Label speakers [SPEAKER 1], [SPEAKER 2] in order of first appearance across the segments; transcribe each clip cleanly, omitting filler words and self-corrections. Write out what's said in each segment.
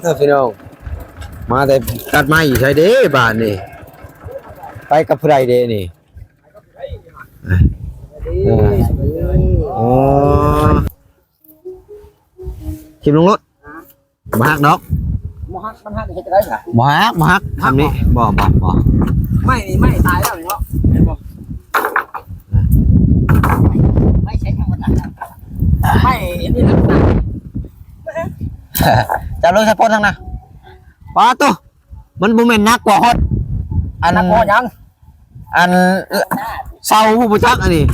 [SPEAKER 1] ถ้าพี่น้องมาแต่ตัดไม้อยู่ใช่เด้บ้านนี่ไปกับผู้ใดเด้นี่อ๋อชิมลงรถบ่ฮักดอก
[SPEAKER 2] มันหักเฮ็ดได้ค่ะ
[SPEAKER 1] บ่ฮักทำนี้บ่
[SPEAKER 2] ไม่นี่ไม่ตายแล้วเนาะเห็นบ่ไม่ใช่ธรรมดาไม่อันนี้ธรรมดา
[SPEAKER 1] จับลงใส่พ่นทางน่ะปาตุมันบ่แม่นนักกว่าฮอดอัน
[SPEAKER 2] นักพอยัง
[SPEAKER 1] อันเศร้าผู้บ่จักอันนี้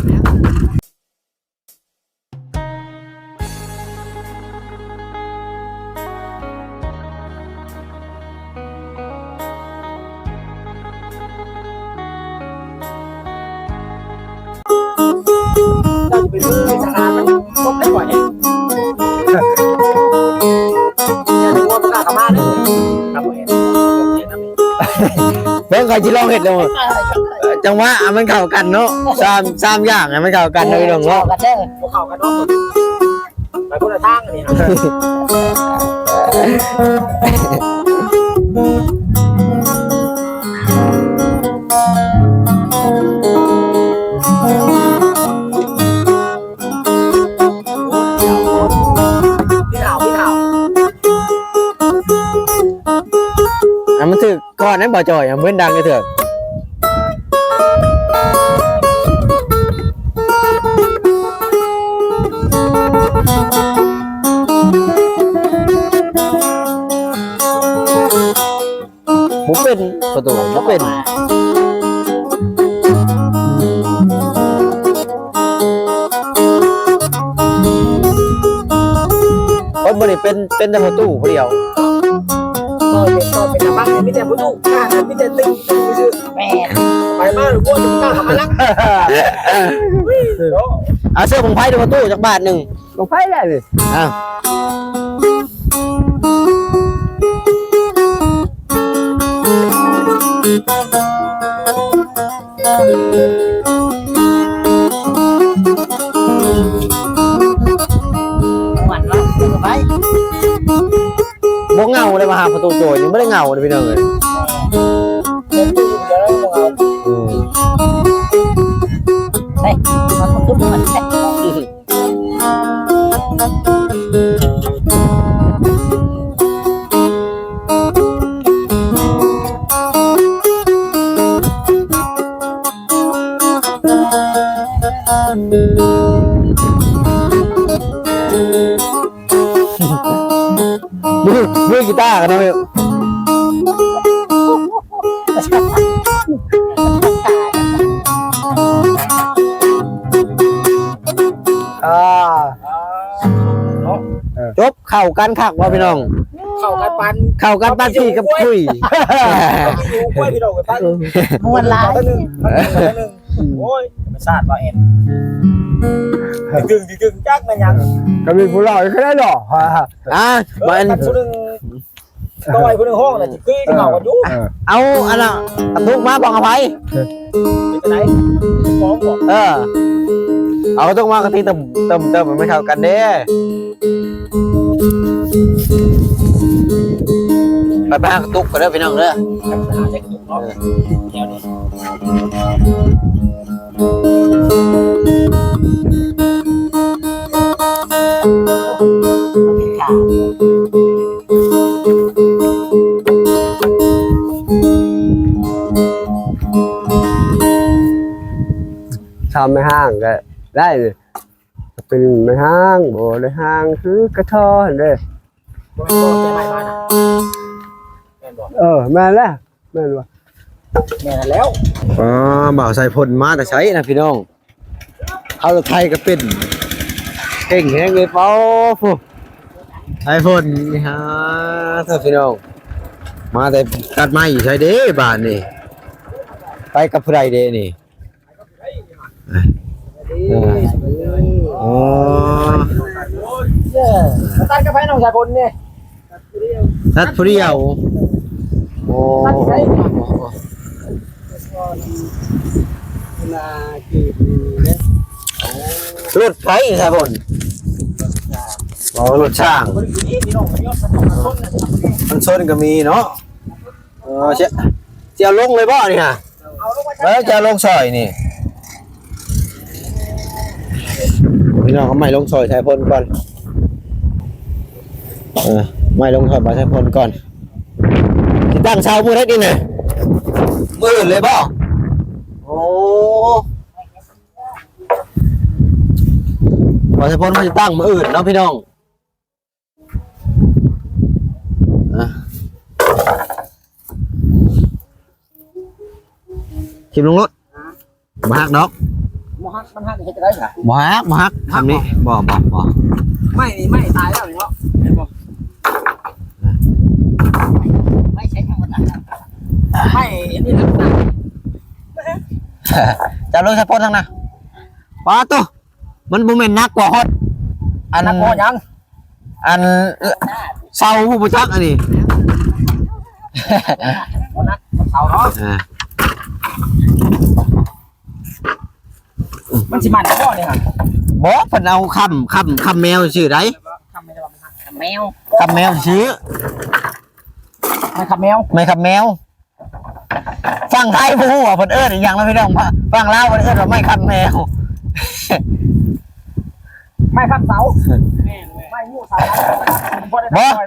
[SPEAKER 2] เราจะไปซื้อในสาขามันก็ไม่ก่อนเนี่ยอย่าถึงว่ามันกล้าเข้ามาเลยครับผม
[SPEAKER 1] เบิ่งใครสิลองเฮ็ดแล้วจังหวะมันเข้ากันเนาะ3อย่างมันเข้ากันเนาะพี่น้องเนาะ
[SPEAKER 2] เข้ากันเด้อเข้ากันเนาะไปคนละทางนี่
[SPEAKER 1] มันถึกก่อนนั้นบ่จ่อยเหมือนดังเลยเถอะบ่เป็นประตูบ่เป็นคนบ่ได้เป็นแต่ประตูผู้เดียว
[SPEAKER 2] ก็เป็นบ้านมีแต่ผู้ถูกกล้ามีแต่ตึงชื่อแม่ไปมากหรือพวกตึงกล้าทำมาลัก
[SPEAKER 1] เอาเสื้อของไผ่ดูประตูจากบาทหนึ่ง
[SPEAKER 2] ลงไพ่ได้เลย
[SPEAKER 1] อ้าว
[SPEAKER 2] หวานแล้วลงไพ่
[SPEAKER 1] บ่เงาเลยมาหาประตูโจยนี่ไม่ได้เงาเลยพี่น้องเลย
[SPEAKER 2] เฮ้ยมันต้องขึ้นมันแท้
[SPEAKER 1] มือกีตาร์กันนะเว้ยจบเข้ากันคักว่าพี่น้อง
[SPEAKER 2] เข้ากัน
[SPEAKER 1] ปันพี่กับคุย
[SPEAKER 2] คุยพี่น้องกันปันมวนลายโอ้ยไม่ทราบว่าเอ็นดึงจักมันยัง
[SPEAKER 1] ก็มีผู้เล่าอีกแค่นั้นหรอ
[SPEAKER 2] มันผู้หนึ่งต่อยผู้หนึ่งห้องน่ะจี้เข่ากันอยู่
[SPEAKER 1] เอาอันน่ะทุกมาบอกอภัย
[SPEAKER 2] เป็นไงฟ้องบอก
[SPEAKER 1] เอาทุกมากะทิเติมมันไม่เข้ากันเด้ไปหากระตุกกันเด้อพี่น้องเด้อ
[SPEAKER 2] หาใช้กระตุกเนาะเดี๋ยวนี้
[SPEAKER 1] ทำไม่ห้างก็ได้เลยเป็นไม่ห้างโบได้ห้างคือกระท้อนเลยแม่แล้วแม่วะ
[SPEAKER 2] แม่แล้ว
[SPEAKER 1] บ่าวใส่พลมาแต่ใช้นะพี่น้องเขาไทยก็เป็นเก่งแฮงเลยเป้าใส่พลนี่ฮะถ้าพี่น้องมาแต่ตัดไม้อยู่ใช่เด้บ้านนี่ไปกับผู้ใดเด้นี่
[SPEAKER 2] ตัดกระเพาะน้องชายพลเนี่ย
[SPEAKER 1] ตัดผู้เดียวโอ้รถไฟชายพล อ๋อรถช่างมันชนก็มีเนาะเจียวลงเลยบ่นี่ฮะแล้วจะลงซอยนี่พี่น้องเขาไม่ลงซอยชายพลก่อนไม่ลงซอยชายพลก่อนที่ตั้งเช้ามือได้ดิเนี่ยมืออื่นเลยบ่โอ้ชายพลมันจะตั้งมืออื่นเนาะพี่น้องชิมลงรถบ่ฮักดอก
[SPEAKER 2] บ่ฮักมันฮักเฮ็ดได้ค่ะ
[SPEAKER 1] บ่ฮักทำนี้บ่
[SPEAKER 2] ไม่นี่ไม่ตายแล้วเนาะไม่ใช่ธรรมดาไม่อันนี้นะ
[SPEAKER 1] จะลงสะโพกทางน่ะป้าตุ๊มันบ่แม่นนักกว่าฮอดอันนักกว่ายังอันเซาผู้ประจักษ์อันนี้
[SPEAKER 2] นักเซาเนาะมันสิมันบ่เนี่ยค่ะ
[SPEAKER 1] บ่เพิ่นเอาคำแมวชื่อใด
[SPEAKER 2] คำแมว
[SPEAKER 1] ชื่อ
[SPEAKER 2] ไม่คำแม
[SPEAKER 1] วฟังไทยบ่ฮู้ว่าเพิ่นเอิ้นอีหยังแล้วพี่น้องฟังลาวเพิ่นเอิ้นว่าไม่คำแมว
[SPEAKER 2] ไม่คำเสาไม่งูเสาบ่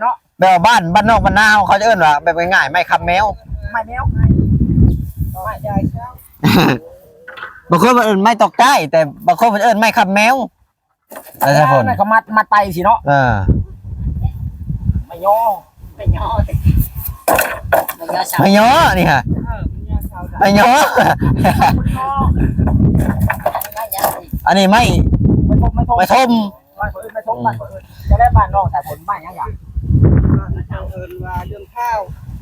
[SPEAKER 2] เนาะ
[SPEAKER 1] แบบบ้านนอกบ้านนาเขาจะเอิ้นว่าแบบง่ายๆไม่คำแมว
[SPEAKER 2] ไม่ใช่
[SPEAKER 1] บางคนเอิ้นไม่ตกใจแต่บางคนเอิ้นไม่คำแมว
[SPEAKER 2] ใช่คนเขามัดไปสิเนาะไม่ย่อ
[SPEAKER 1] นี่ฮะไม่ย่ออันนี้ไม่ทม
[SPEAKER 2] จะได้บ้านนอกแต่ผลบ้านยังอย่าง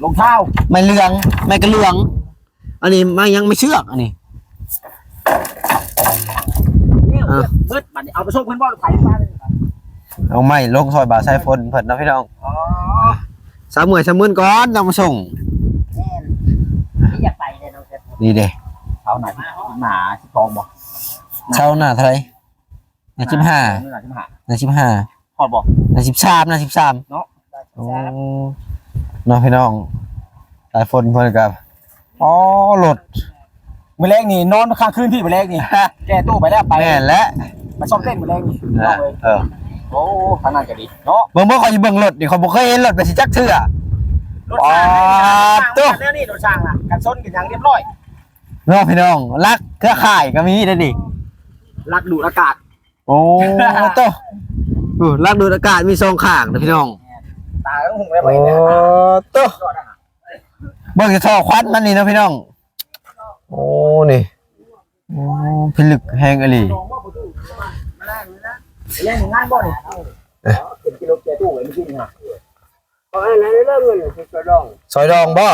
[SPEAKER 2] ลงเท้า
[SPEAKER 1] ไม่เหลืองไม่กระเหลืองอันนี้ไม่ยังไม่เชือกอันนี้
[SPEAKER 2] เบิดบัดนี้เอาไปส่งเพิ่นบ่ไถฟ้าเลย
[SPEAKER 1] เอาไม่ลงซอยบ่าวไซฝนเพิ่นนะพี่น้อง30,000ก่อนต้องมาส่ง
[SPEAKER 2] นี่อยากไปเลยน้อง
[SPEAKER 1] นี่เด้
[SPEAKER 2] เช้าหนาสิทองบ่
[SPEAKER 1] เช้าหน้าเท่าไหร่นา15
[SPEAKER 2] พอบ่
[SPEAKER 1] นา13เนาะโอ้น้องพี่น้องสายฝนเพิ่นกับอ๋อรถ
[SPEAKER 2] มื้อแรกนี่นอนค้างคืนที่มื้อแรกนี่แก้ตู้ไปแล้วไป
[SPEAKER 1] แม่นแล้ว
[SPEAKER 2] มาซ่อมเต้นมื้อแรกนี่โอ้ขนาดก็ดีเนาะ
[SPEAKER 1] เบิ่งข่อยสิเบิ่งรถนี่ข่อยบ่เคยเห็นรถไปสิจักเทื่อ
[SPEAKER 2] รถสร้างแล้วนี่รถสร้างน่ะกันซ้นกันอย่างเรียบร้อย
[SPEAKER 1] น้องพี่น้องรักเครือข่ายก็มีเด้อดิ
[SPEAKER 2] รักดูดอากาศ
[SPEAKER 1] โอ้โตรักดูดอากาศมี2ข้างนะพี่น้อง
[SPEAKER 2] ตาก็หุงได้บ่เนี่ย
[SPEAKER 1] โตเบิ่งจะท่อควันมันนี่นะพี่น้องโอ้นี่โอ้พิลึกแห้งอลี
[SPEAKER 2] เล่นงานบ่นี่เป็นกิโลแกตู้ไว้ไม่กินฮะเพราะอันนั้นเริ่มเงิน
[SPEAKER 1] ซอยดองบ่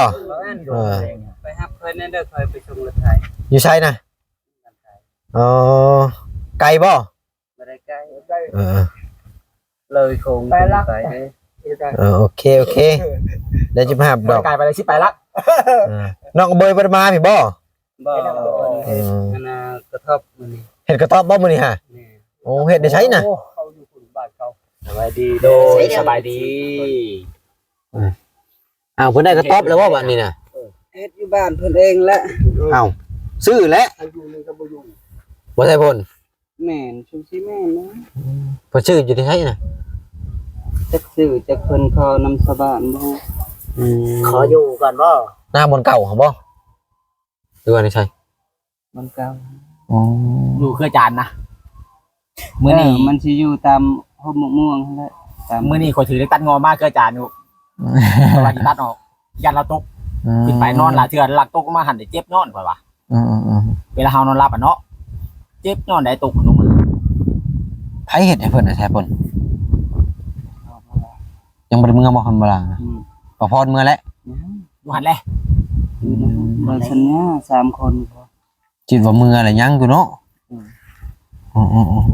[SPEAKER 2] ไปฮับเพิ่นนั่นเด้อเคยไปชมรถไทย
[SPEAKER 1] อยู่ไสน่ะไกลบ่
[SPEAKER 2] บ่ได้ไกล
[SPEAKER 1] เลยคง
[SPEAKER 2] ไปละ
[SPEAKER 1] โอเคได้จิบหับดอก
[SPEAKER 2] ไกลไปเลยสิไปละ
[SPEAKER 1] น้องเบยบ่มาพี่บ่
[SPEAKER 2] กระทบมื้อนี้
[SPEAKER 1] เฮ็ดกระต๊อบบ่มื้อนี้ฮะโอ้เฮ็ดได้ใช้น่ะ
[SPEAKER 2] เขาอยู่ฝุ่นบ้านเขาสบายดีโดยสบายดี
[SPEAKER 1] เพิ่นได้กระต๊อบแล้วบ่บัดนี้น่ะ
[SPEAKER 2] เฮ็ดอยู่บ้านเพิ่นเองแหละ
[SPEAKER 1] ซื้อแล้วบ่ใช่พ่น
[SPEAKER 2] แม่นชุมสิแม่นนะ
[SPEAKER 1] เพิ่นซื้ออยู่ที่ไสน่ะ
[SPEAKER 2] จักซื้อจักเพิ่นขอนำสบ้านบ่ขออยู่ก่อนบ่
[SPEAKER 1] หน้าบนเก่าเหรอบ่หรือว่าในใช่
[SPEAKER 2] บนเก่าอยู่คือจานนะมื้อนี้มันสิอยู่ตามหอบม่วงนั่นแหละมื้อนี้ข่อยถือได้ตัดงอมาคือจานอยู่ว่าสิตัดออกยันเราตกขึ้นไปนอนหลายเทื่อหลักตกมาหั่นได้เจ็บนอนข่อยว่าเวลาเฮานอนหลับเนาะเจ็บนอนได้ตกลงมา
[SPEAKER 1] ไผเฮ็ดให้เพิ่นน่ะแท้เพิ่นยังบ่ได้เมื่อบ่คันบ่ล่ะก็พอดเมื่อแล้ว
[SPEAKER 2] อยู่หั่นแหละเราฉันเนี่ย3คน
[SPEAKER 1] จิตว่ามืออะไรยังอยู่เนาะ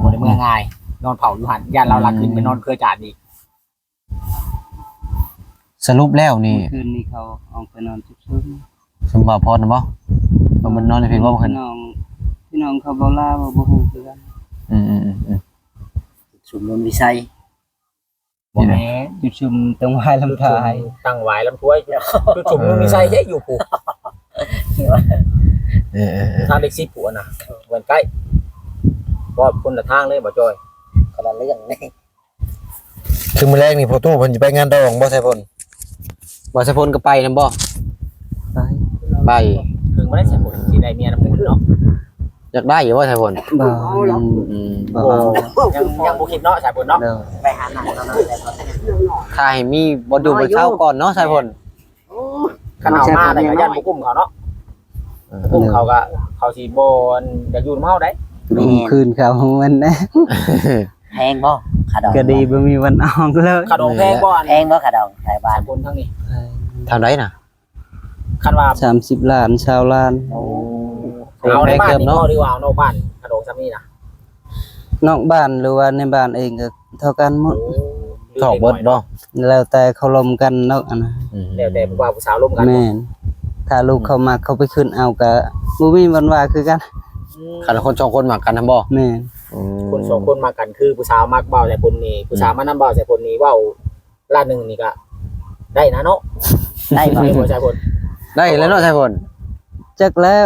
[SPEAKER 2] บ่ได้มือง่ายนอนเผาอยู่หันญาติเราลักขึ้นไปนอนเคยจานอีก
[SPEAKER 1] สรุปแล้วนี่
[SPEAKER 2] คืนนี้เขาเอาไปนอนทุกคืน
[SPEAKER 1] สมบัติพอนะบ่มันนอนในเพลงว่าบ่ขึ้น
[SPEAKER 2] พี่น้องเขาบ่ลาบ่ฮู้คือกัน
[SPEAKER 1] ชุมนุมวิไส
[SPEAKER 2] บ่แม่น
[SPEAKER 3] จุดชุมตรงไว้ลำพาย
[SPEAKER 2] ตั้งไว้ลำถ้วยจุดจุ่มมีใส่แค่อยู่ผู้
[SPEAKER 1] เออ
[SPEAKER 2] ทางเด็ก10ผู้น่ะเหมือนใกล้บ่คนละทางเลยบ่จอย
[SPEAKER 4] คนละเรื่องนี่
[SPEAKER 1] คือมื้อแรกนี่พ่อตู้เพิ่นสิไปงานดองบ่ใช่พ่นบ่ใช่พ่นก็ไปนำบ่
[SPEAKER 3] ไป
[SPEAKER 1] ไป
[SPEAKER 2] ถึงบ่ได้ใส่คนสิได้เมียน้ำมูลเนาะ
[SPEAKER 1] อยากได้อยู่บ่ใช่พ่น
[SPEAKER 3] บ่ยัง
[SPEAKER 1] อืม
[SPEAKER 3] บ่
[SPEAKER 2] ยังบ่คิดเนาะใส่คนเนาะ
[SPEAKER 3] เด้อ
[SPEAKER 4] ไปหาหนังเท่านั้นเลย
[SPEAKER 1] ถ้าให้มีบ่ดูบ่เช่าก่อนเนาะใช่พ่น
[SPEAKER 2] คันเอามาได้ก็ย่านบ่กุ้มเขาเนาะกุ้มเขาก็เขาสิบ่อยากอยู่นำเฮาได้
[SPEAKER 3] ลงคืนเขามันนะ
[SPEAKER 4] แพงบ่ขาดอง
[SPEAKER 3] ก็ดีบ่มีวันออกเลย
[SPEAKER 2] ขนมแพงบ่อัน
[SPEAKER 4] แพงบ่ขาดองไทยบ้า
[SPEAKER 2] ใส่
[SPEAKER 4] น
[SPEAKER 2] คนทั้งนี้
[SPEAKER 1] ทำได้น่ะ
[SPEAKER 2] คันว่า
[SPEAKER 3] 30 ล้านชาวล้าน
[SPEAKER 2] เอาในบ้านนี่ก็ดีกว่าเอานอกบ้านขนมซ้ำนี่นะ
[SPEAKER 3] นอกบ้านหรือว่าในบ้านเองก็เท่ากันหมด
[SPEAKER 1] ถอกเบิดบ่
[SPEAKER 3] แล้วแต่เขาลมกันเนาะอันนะ
[SPEAKER 2] แล้วแต่ผู้บ่าวผู้สาวร่วมกัน
[SPEAKER 3] แม่นถ้าลูกเขามาเขาไปขึ้นเอาก็บ่มีวันว่าคือกัน
[SPEAKER 1] คันคนสองคนมักกันทำบ่
[SPEAKER 3] แม่น
[SPEAKER 2] คนสองคนมากันคือผู้สาวมักเบาใส่คนนี้ผู้สาวมานำเบาใส่คนนี้เว้าล้านหนึงนี่ก็ได้นะเนาะ
[SPEAKER 4] ได้บ่
[SPEAKER 2] บ่ใช่คน
[SPEAKER 1] ได้แล้วเนาะใช่พ่น
[SPEAKER 3] จักแล้ว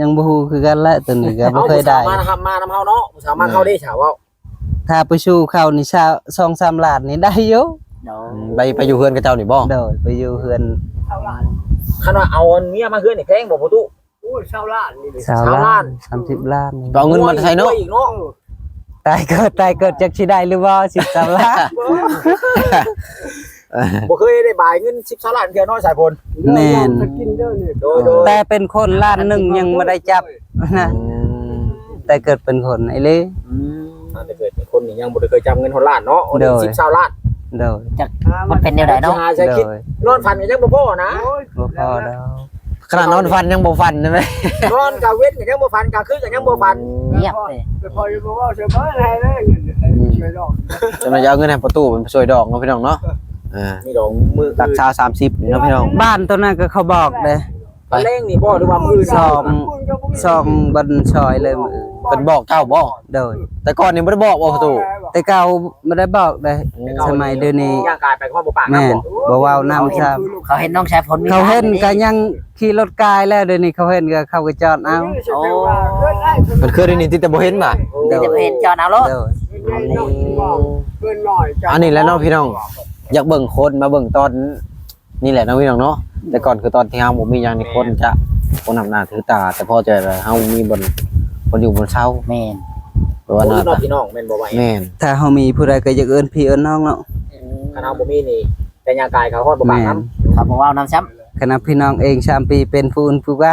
[SPEAKER 3] ยังบ่ฮู้คือกันแหละตัวนี้ก็บ่เคยได้
[SPEAKER 2] มานำมานำเฮาเนาะผู้สาวมาเฮาได้ฉาว่า
[SPEAKER 3] ถ้าไปชูเข้านี่ชาว2-3ล้านนี่ได้อยู่
[SPEAKER 4] เนาะ
[SPEAKER 1] ไปอยู่เฮือนกับเจ้านี่บ่
[SPEAKER 3] โดยไปอยู่เฮือน
[SPEAKER 2] คันว่าเอาเมียมาเฮือนนี่แพงบ่พ่อตู้โอ้ย20ล้านนี่
[SPEAKER 3] 20 ล้าน30 ล้าน
[SPEAKER 1] เอาเงินมาใช้เนาะ
[SPEAKER 2] อีกเนาะ
[SPEAKER 3] ตายเกิดจักสิได้หรือบ่13ล้าน
[SPEAKER 2] บ่เคยได้บายเงิน10ล้านเทื่อน้อยสายพล
[SPEAKER 3] แม่น
[SPEAKER 2] โดย
[SPEAKER 3] แต่เป็นคนล้านหนึงยังบ่ได้จับนะแต่เกิดเป็นคนไอ้เล่
[SPEAKER 2] ถ้าเกิดเป็นคนนี่ยังบ่ได้เคยจำเงินฮอดล้านเนาะโอ้ย10ล้าน
[SPEAKER 3] โดย
[SPEAKER 4] มันเป็นแนวใดเนาะ
[SPEAKER 2] ใช่คิดนอนฝันก็ยังบ่พอนะ
[SPEAKER 3] บ่พอดอก
[SPEAKER 1] ขนาดนอนฟันยังบ่ฟันใช่ไหม
[SPEAKER 2] นอนกะเว้นก็ยังบ่ฝันกะคืนก็ยังบ่ฝัน
[SPEAKER 4] เงียบเลย
[SPEAKER 1] จะมาเอาเงินให้ประตูเป็นช่วยดอกเนาะพี่น้องเนาะ
[SPEAKER 2] นี่ดอกมือ
[SPEAKER 1] ตักชาว30นี่เนาะพี่น้อง
[SPEAKER 3] บ้านตัวนั้นก็เขาบอกเด้
[SPEAKER 2] แรงนี่บ่หรือว่ามือ
[SPEAKER 3] ซ่อมบันชอยเลยมื้อ
[SPEAKER 1] เพิ่นบอกเจ้าบ่
[SPEAKER 3] โดย
[SPEAKER 1] แต่ก่อนนี่บ่ได้บอกบ่ประตู
[SPEAKER 3] แต่เก่าบ่ได้บอกเด้สมัยเดี๋ยวนี้
[SPEAKER 2] ย่างกายไปก็บ่ปาก
[SPEAKER 3] แม่น
[SPEAKER 2] น้ำบ่
[SPEAKER 3] บ่เว้านํซ้ำ
[SPEAKER 4] เขาเห็นน้องชายผลมี
[SPEAKER 3] เขาเห็นก็ยังขี่รถกายแล้วเดี๋ยวนี้เขาเห็นก็เขาก็จอดเอา
[SPEAKER 4] โอ้
[SPEAKER 1] มันคือได้นี่ที่แต่บ่เห็นบ่
[SPEAKER 4] เดี๋ยวจะเห็นจอดเอารถ
[SPEAKER 3] โดย
[SPEAKER 1] อันนี้แหละเนาะพี่น้องอยากเบิ่งคนมาเบิ่งตอนนี่แหละเนาะพี่น้องเนาะแต่ก่อนคือตอนที่เฮาบ่มีหยังนี่คนจะคนนำหน้าถือตา แต่พอเจอแล้วเฮามีบนอยู่บนเช้า
[SPEAKER 4] แม่น
[SPEAKER 1] เพราะว่าหน้า
[SPEAKER 2] น้อง
[SPEAKER 1] ตา
[SPEAKER 2] พี่น้องแม่นบ่ไหว
[SPEAKER 1] แม่น
[SPEAKER 3] ถ้าเฮามีผู้ใดก็อยากเอิ้นพี่เอิ้นน้องเนาะ
[SPEAKER 2] คันเฮาบ่มีนี่แต่ย่างกายเขาฮอดบ่ปาก
[SPEAKER 3] แม่
[SPEAKER 2] น้
[SPEAKER 3] น
[SPEAKER 4] เขาบอกว่าน้ำซ้
[SPEAKER 3] คณะพี่น้องเอง3ปีเป็นผู้อื่นผู้ใด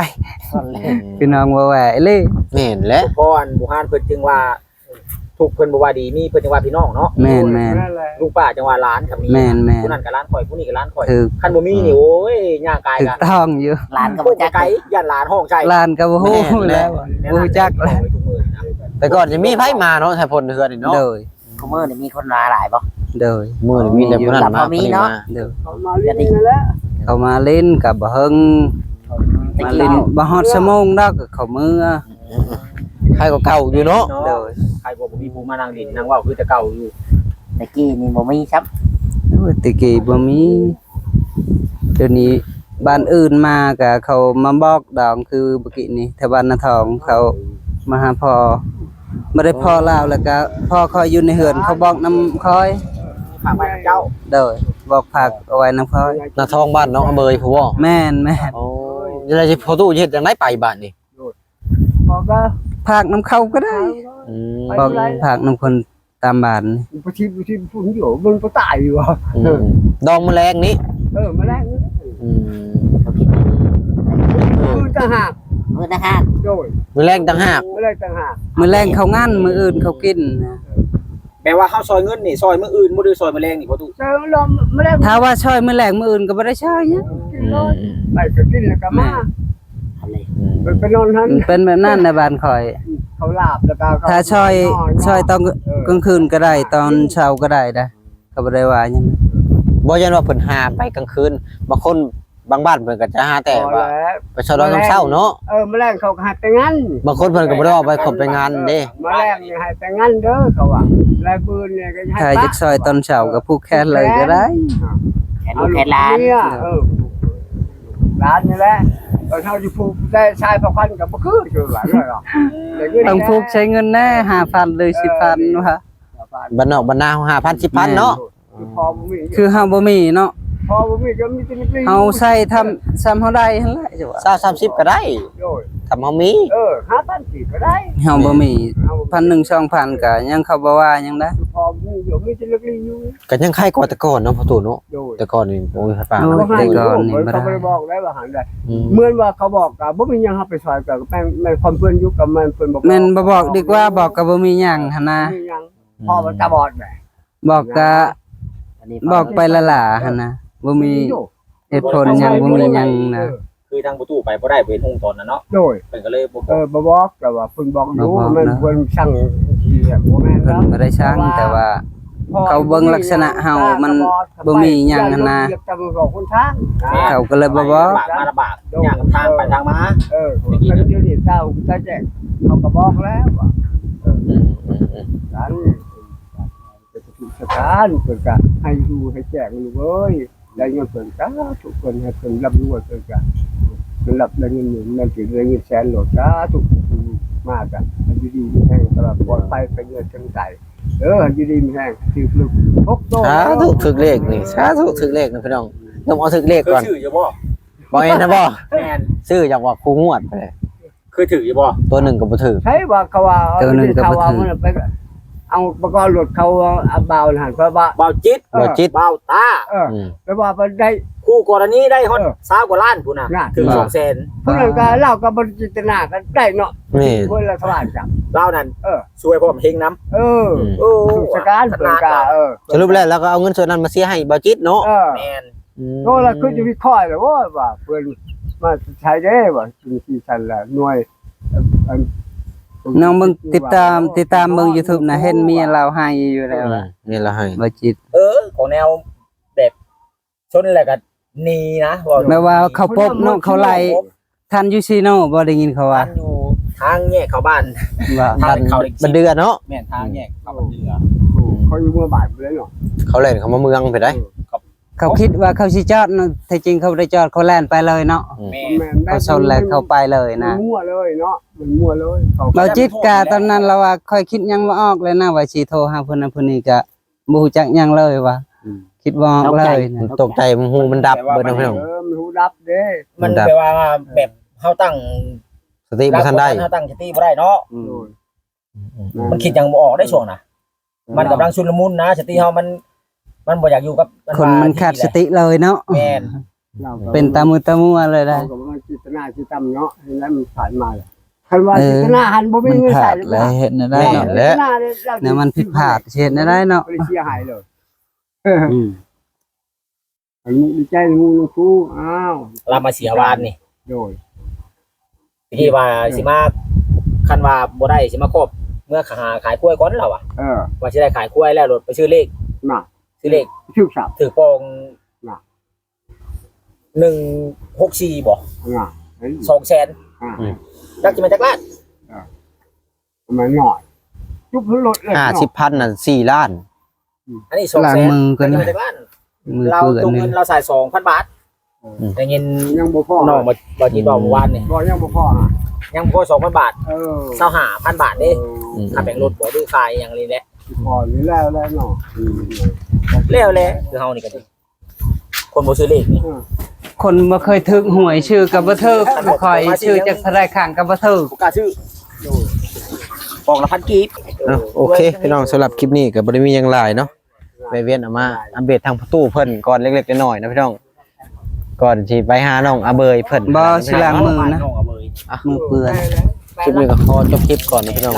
[SPEAKER 4] ำ
[SPEAKER 3] พี่น้องว่าแหวเลย
[SPEAKER 1] แม่นและ
[SPEAKER 2] ำเพราะอันบุหานเพิ่นจึงว่าทุกเพิ่นบ่ว่าดีมีเพิ่นจึงว่าพี่น้องเนาะ
[SPEAKER 3] แม่นแม่น
[SPEAKER 2] ลูกป้าจังว่าร้านก็มี
[SPEAKER 3] แม่นแม่น
[SPEAKER 2] ผู้นั้นก็ร้านข่อยผู้นี้ก็ร้านข่อย
[SPEAKER 3] ถูก
[SPEAKER 2] คันบ่มีนี่โอ้ยย่างกาย
[SPEAKER 3] ถู
[SPEAKER 2] ก็
[SPEAKER 3] กต้องอยู่
[SPEAKER 4] ร้านก็
[SPEAKER 2] บ่
[SPEAKER 4] บ่จัก
[SPEAKER 2] ไกลย่านหลานห้องใจ
[SPEAKER 3] ลานก็บ่ฮู้แล้วบ่รู้จักแล้ว
[SPEAKER 1] แต่ก่อนจะมีไผมาเนาะใช่พลเฮือนนี่เนาะ
[SPEAKER 3] โดย
[SPEAKER 4] คุมื้อนี่มีคนมาหลายบ่
[SPEAKER 3] โดย
[SPEAKER 1] มื้อนี่มีแต่ผู้นั้นมาคนนี้มา
[SPEAKER 3] โดย
[SPEAKER 4] จะได้
[SPEAKER 3] เขามาเล่นกับบ่เฮิงมาเล่นบ่ฮอดชั่วโมงดอกก็เขามือ
[SPEAKER 1] ใครก็เก่าอยู่เนาะ
[SPEAKER 3] โดย
[SPEAKER 2] ใครบ่มีผู้มานั่งดินนั่งเว้าคือแต่เก่าอยู่
[SPEAKER 4] ตะกี้นี่บ่มีครับ
[SPEAKER 3] โอ้ยแตะกี้บ่มีเดี๋ยวนี้บ้านอื่นมาก็เขามาบอกดองคือเมื่อกี้นี้แถวบ้านนาทองเขามาหาพ่อบ่ได้พ่อลาวแล้วก็พ่อคอยอยู่ในเฮือนเขาบอกนำคอย
[SPEAKER 2] ฝากไว้กับเจ้า
[SPEAKER 3] โดยบอกผักเอาไว้นำคอย
[SPEAKER 1] หน้าทองบ้านน้องอเบยผู้บ่
[SPEAKER 3] แม่นแม่น
[SPEAKER 1] โอ้ยังไงสิพอตู้เฮ็ดจังไดไปบ้านนี่
[SPEAKER 3] ผักนำเขาก็ได้
[SPEAKER 1] อืม
[SPEAKER 3] บอกผักนำคนตามบ้านนี่
[SPEAKER 5] Bữa phun hiểu vâng có tại gì mà
[SPEAKER 1] ดองแมลงนี้
[SPEAKER 5] mà đang
[SPEAKER 1] อืม
[SPEAKER 4] เขาคิด
[SPEAKER 5] vâng chẳng hạn
[SPEAKER 4] มื้อนะฮะ
[SPEAKER 5] rồi
[SPEAKER 1] แมลงต่างหาก
[SPEAKER 5] mới đây chẳng hạn
[SPEAKER 3] มื้อแรงเขางั้นมื้ออื่นเขากินนะ
[SPEAKER 2] แปลว่าเฮาซอยเงินนี่ซอยมื้ออื่นบ่ได้ซอยแมลงนี่พ่อตู่
[SPEAKER 5] sao nó mới đây
[SPEAKER 3] ถ้าว่าช่อยมื้อแรงมื้ออื่นก็บ่ได้ช่อยหยัง
[SPEAKER 5] này cái kia là cả má
[SPEAKER 4] อะไร
[SPEAKER 5] phải non
[SPEAKER 3] มัน
[SPEAKER 5] hơn
[SPEAKER 3] เป็นแบบนั้นในบ้านข่อย
[SPEAKER 5] เขาหลับแล้วก็
[SPEAKER 3] ถ้าช่อยตอนกลางคืนก็ได้ตอนเช้าก็ได้นะก็บ่ได้ว่าหยัง
[SPEAKER 1] บ่ยันว่าเพิ่นหาไปกลางคืนบางคน บางบ้านเพิ่นก็จะหาแต่
[SPEAKER 5] พอ
[SPEAKER 1] ว่า
[SPEAKER 5] แล้ว
[SPEAKER 1] ไปชดน้ำเช้าเนาะ
[SPEAKER 5] แมลงเขาก็ให้ไปงั้น
[SPEAKER 1] บางคนเพิ่นก็บ่ได้ออกไปขบไปงานเด้
[SPEAKER 5] แมลงนี่ให้ไปงั้นเด้อเขาว่าลายปืนเนี่ยก็ให้
[SPEAKER 3] ถ้าจักซอยตอนเช้าก็ผูกแขนเลยก็ได้
[SPEAKER 4] แขนลูกแขนหลาน
[SPEAKER 5] เนี่ยร้านนี่แหละตอนเช้าจะผูกได้ชายพันกับบ่คือคือหลายเลยหรอก
[SPEAKER 3] ต้องผูกใช้เงินแน่5,000หรือ10,000ว่า
[SPEAKER 1] บ้านนอกบ้านนา5,000 10,000เนาะ
[SPEAKER 5] พอบ่มี
[SPEAKER 3] คือเฮาบ่มีเนาะ
[SPEAKER 5] พอบ่มีก็มีแต่นักเรียน
[SPEAKER 3] เฮาใช้ทำซ้ำเฮาได้หั่นแหละจ้ะว่า
[SPEAKER 1] 20 30ก็ได้
[SPEAKER 5] โดย
[SPEAKER 1] ถ้าเฮามี
[SPEAKER 5] 5,000สิก็ได้
[SPEAKER 3] เฮาบ่มี1,000 2,000ก็ยังเขาบ่ว่าหยังได้
[SPEAKER 5] พอมีอยู่มีแต่นักเรียนอยู่
[SPEAKER 1] ก็ยังใครกว่าแต่ก่อนเนาะพ่อตู่เนาะ
[SPEAKER 5] โดย
[SPEAKER 1] แต่ก่อนนี่โอ้ยป้า
[SPEAKER 3] โอ้ย แต่ก่อนนี่บ่ได้
[SPEAKER 5] เขาบ่ได้บอกได้ว่าหันได้
[SPEAKER 1] อืม
[SPEAKER 5] เหมือนว่าเขาบอกก็บ่มีหยังเฮาไปซอยก็แม่นความเพิ่นอยู่กับแม่นเพิ่นบอก
[SPEAKER 3] แม่นบ่บอกดีกว่าบอกก็บ่มีหยังหั่นนะ
[SPEAKER 5] มีหยังพ่อมันตาบอดแหม
[SPEAKER 3] บอกก็บอกไปละล่ะหั่นนะบ่มีเหตุผลหยังบ่มีหยังนะ
[SPEAKER 2] คือทางประตูไปบ่ได้เวทงตอนนั้นเนาะ
[SPEAKER 5] โดย
[SPEAKER 2] เพิ่นก็เลยบ่บอก
[SPEAKER 5] บ่บอกแต่ว่าเพิ่นบอกอยู่แม่นเพิ่นสั่งที่บ่แม่น
[SPEAKER 3] เพิ่นบ่ได้ช่างแต่ว่า เขาเบิ่งลักษณะเฮามันบ่มีหยังหั่นนะ
[SPEAKER 5] แต่บ่บอกคนทาง
[SPEAKER 3] เขาก็เลยบ่บอก
[SPEAKER 2] มาลำบากอย่างทางไปทางมา
[SPEAKER 5] คนเดี๋ยวนี้เจ้าตาแจ้งเขาก็บอกแล้วว่าการเป็นสถานเพิ่นก็ให้ดูให้แจ้งลูกเอ้ยได้เงินเพิ่นก็ทุกคนให้เพิ่นรับรู้ว่าเพิ่นก็เพิ่นรับได้เงินหมื่นนั่นสิได้เงินแสนโหลดจ้าทุกมากอ่ะอันดีๆมีแห้งตลอดปลอดภัยไปเงินจังใจอันดีๆมีแห้งถือลูก6โต
[SPEAKER 1] สาธุถึกเลขนี่สาธุถึกเลขนะพี่น้องต้องเอาถึกเลข
[SPEAKER 2] คือ
[SPEAKER 1] ก่อน
[SPEAKER 2] ถืออยู่บ่
[SPEAKER 1] บ่เอ็นนะบ่
[SPEAKER 2] แม่น
[SPEAKER 1] ซื้อจากว่าครูงวดไปเลย
[SPEAKER 2] คือถืออยู่บ่
[SPEAKER 1] ตัวหนึ่งก็บ่ถือ
[SPEAKER 5] ใช่ว่าเขาว่ามันไปเอาประกอบรถเขาเอาเบาหันเพราะว่า
[SPEAKER 2] เบาจิต
[SPEAKER 1] บ่จิต
[SPEAKER 2] เบาตา
[SPEAKER 1] อืม
[SPEAKER 5] แปลว่ามันได้
[SPEAKER 2] คู่กรณีได้ฮอด20กว่าล้านพุ่นน่ะถึง200,000
[SPEAKER 5] เพื่อนก็เล่ากับบริจิตนากันได้เนาะ
[SPEAKER 1] นี่
[SPEAKER 5] เพื่อนละสว่างจัง
[SPEAKER 2] เล่านั่นช่วยพร้อมเฮงนำ โอ้
[SPEAKER 5] สุชการเพื่อนก็
[SPEAKER 1] สรุปแล้วเราก็เอาเงินส่วนนั้นมาเสียให้บ่จิตเนาะ
[SPEAKER 2] แม่น
[SPEAKER 5] โน่ละคือจะวิเคราะห์เลยว่าเพื่อนมาใช้ได้ว่าที่สันละหน่วย
[SPEAKER 3] น้องเบิ่งติดตามเบิ่ง YouTube นะเห็นเมียเราให้อยู่แล้วล่ะ
[SPEAKER 1] นี่ละให้
[SPEAKER 3] บ่จิต
[SPEAKER 2] ของแนวแบบชนแล้วก็หนีนะบ่
[SPEAKER 3] แม้ว่าเขาพบเนาะเขาไล่ทันอยู่ซีโนบ่ได้ยินเขาว่า
[SPEAKER 2] บ้านอยู่ทางแยกเข้าบ้าน
[SPEAKER 3] ว่า
[SPEAKER 2] ทางเขา
[SPEAKER 1] บันเดือเนาะ
[SPEAKER 2] แม่นทางแยกเข้าบ้านเดือ
[SPEAKER 5] เขาอยู่เมื่อบ่ายเลยเนาะ
[SPEAKER 1] เขาเล่นเขามาเมืองไปได้
[SPEAKER 3] เขาคิดว่าเขาสิจอดเนาะแต่จริงเขาบ่ได้จอดเขาแล่นไปเลยเนาะ
[SPEAKER 2] แม่
[SPEAKER 3] เขาชนแล้วเขาไปเลยนะ
[SPEAKER 5] มั่วเลยเนาะมันมั่วเลย
[SPEAKER 3] เราจิตกะตอนนั้นเราว่าค่อยคิดยังบ่ออกเลยนะว่าสิโทรหาเพิ่นน่ะเพิ่นนี่ก็บ่ฮู้จักหยังเลยว่าคิดบ่ออกเลยนะ
[SPEAKER 1] มันตกใจมันหูมันดับเบิดนะพี่น้อง
[SPEAKER 5] มันหูดับเด้
[SPEAKER 2] มันแปลว่าแบบเฮาตั้ง
[SPEAKER 1] สติบ่ทันได้
[SPEAKER 2] เฮาตั้งสติบ่ได้เนาะมันคิดยังบ่ออกได้ช่วงน่ะมันกำลังชุลมุนนะสติเฮามันบ่อยากอยู่กับ
[SPEAKER 3] คนมันขาดสติเลยเนาะ
[SPEAKER 2] แม่น
[SPEAKER 3] เป็นตามือตามัวเลยได้
[SPEAKER 5] เราก็ว่าจิตนาจิตตำเนาะเห็นแล้วมันผ่านมาเลยคันว่าจิตนาหันบ่มี
[SPEAKER 3] มัน
[SPEAKER 5] เงิน
[SPEAKER 3] พ
[SPEAKER 5] ใส่
[SPEAKER 3] ลาด
[SPEAKER 5] เลย
[SPEAKER 3] แล้วเฮ็ดได้เนาะ เนี่ยมันผิดพลาดเฮ็ดได้เนาะ
[SPEAKER 5] บ่ได้เสียหายเลยอันนี้ดีใจงูน้องครูอ้าว
[SPEAKER 2] เรามาเสียวานนี่
[SPEAKER 5] โดย
[SPEAKER 2] ที่ว่าสิมาคันว่าบ่ได้สิมาครบเมื่อขายกล้วยก่อนเราอ่ะว่าสิได้ขายกล้วยแล้วรถไปซื้อเลข
[SPEAKER 5] น่ะ
[SPEAKER 2] ซื้อเลข
[SPEAKER 5] ชื่อสับ
[SPEAKER 2] ถือปอง
[SPEAKER 5] น่ะ
[SPEAKER 2] 164บ่
[SPEAKER 5] น่ะ
[SPEAKER 2] 200,000จักสิมาจักล้าน
[SPEAKER 5] มันหน่อยจุบรถเลย
[SPEAKER 1] 50,000น่ะ4ล้าน
[SPEAKER 2] อันนี้
[SPEAKER 3] ล้าง
[SPEAKER 2] 200,000
[SPEAKER 3] มือกัน
[SPEAKER 2] จั
[SPEAKER 3] นะ
[SPEAKER 2] กล้าน
[SPEAKER 3] มือ
[SPEAKER 2] เรา
[SPEAKER 3] เปื้อน
[SPEAKER 2] ตรง
[SPEAKER 3] นี่
[SPEAKER 2] เงินเราใส่ 2,000 บาทได้เงิน
[SPEAKER 5] ยังบ่พอ
[SPEAKER 2] น้องบ่ที่บอกเมื่อวานนี่
[SPEAKER 5] บ่ยังบ่พออ่ะ
[SPEAKER 2] ยังบ่พอ 2,000 บาท 25,000 บาทเด้
[SPEAKER 1] อืม
[SPEAKER 2] ค่าแบ่งรถบ่ดูขายอย่างนี้แหละ
[SPEAKER 5] พอนี่แล้วเนาะ
[SPEAKER 2] แล้วแหละคือเฮานี่ก็ดีคนบ่ซื้อเลขนี่
[SPEAKER 3] คนบ่เคยถึกหวยชื่อกับบ่ถึกบ่ค่อยชื่อจากธนาคารกับบ่ถึก
[SPEAKER 2] บ่กล้าซื้อปองละ1,000กีบ
[SPEAKER 1] โอเคพี่น้องสำหรับคลิปนี้ก็บ่ได้มีหยังหลายเนาะไปเวียนเอามาอัปเดตทางประตูเพิ่นก่อนเล็กๆน้อยๆนะพี่น้องก่อนสิไปหาน้องอาเบยเพิ่น
[SPEAKER 3] บ่สิล้างมือนะ
[SPEAKER 2] น้องเอาเลย
[SPEAKER 3] มือเปื้อน
[SPEAKER 1] คลิปนี้ก็ขอจบคลิปก่อนนะพี่น้อง